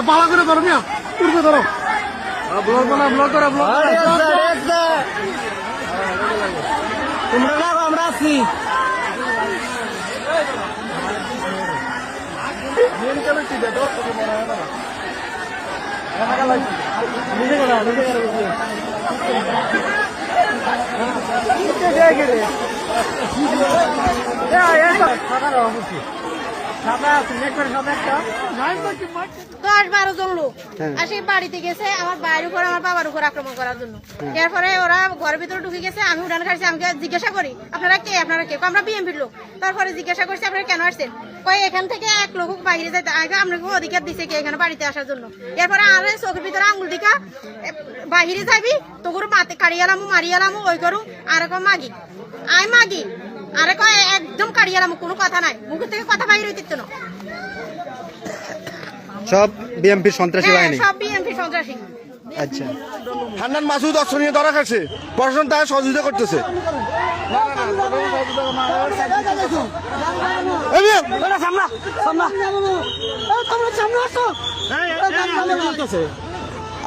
ভালো করে ধরো মিয়া উঠবে ধরো ব্লগ বানা ব্লগ করা ব্লগ তোমরা না আমরা আছি দশ 12 জন লোক আসে বাড়িতে গেছে আমার বাইরের উপর আমার বাবার উপর আক্রমণ করার জন্য। এরপরে ওরা ঘরের ভিতরে ঢুকে গেছে, আমি উঠান খাইছি, আমাকে জিজ্ঞাসা করি আপনারা কে আমরা বিএমপির লোক। তারপরে জিজ্ঞাসা করছি আপনারা কেন আসছেন, কয় এখান থেকে এক লোক বাইরে যেতে আগে আপনাকে অধিকার দিছে কি এখানে বাড়িতে আসার জন্য। এরপরে আরে চোখের ভিতরে আঙুল দিকা বাহিরে যাবি তোর মাতে কাড়িয়ালামু মারিয়ালামু ওই করু আর মাগি আই মাগি আরে কয় একদম কাড়িয়ালামু, কোনো কথা নাই, মুখের থেকে কথা বাইরে হইতে না। সব বিএমপি সন্ত্রাসী বাহিনী, সব বিএমপি সন্ত্রাসী। আচ্ছা, হান্নান মাসুদ অস্ত্র নিয়ে ধরা খাচ্ছে, প্রশাসন তাকে সহযোগিতা করতেছে।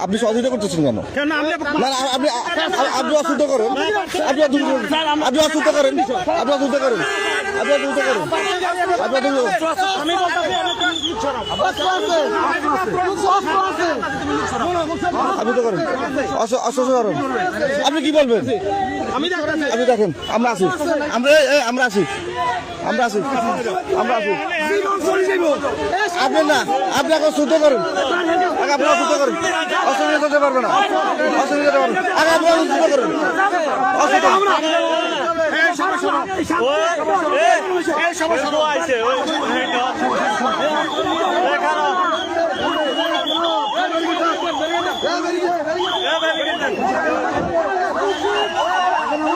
আপনি সহযোগিতা করতেছেন কেন? আপনি অসুবিধা করেন, আপনি অসুবিধা করেন, আপনি অসুবিধা করেন, আপনি অসুবিধা করেন, আপনি তো করেন অসুবিধা করেন। আপনি কি বলবেন? আপনি দেখেন আমরা আছি, আমরা আছি, আমরা আছি, আমরা আছি। আপনি না, আপনি এখন শুদ্ধ করেন, আপনি অসুবিধা করেন, অসুবিধা করতে পারবে না, অসুবিধা করবেন, আগে আপনি অসুবিধা করেন,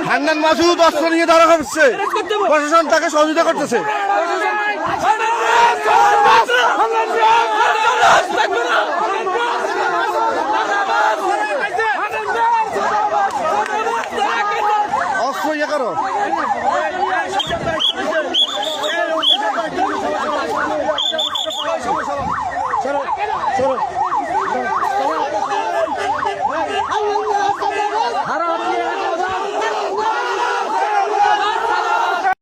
হান্নান মাসুদ অস্ত্র নিয়ে ধরা হচ্ছে, প্রশাসন তাকে সহযোগিতা করতেছে।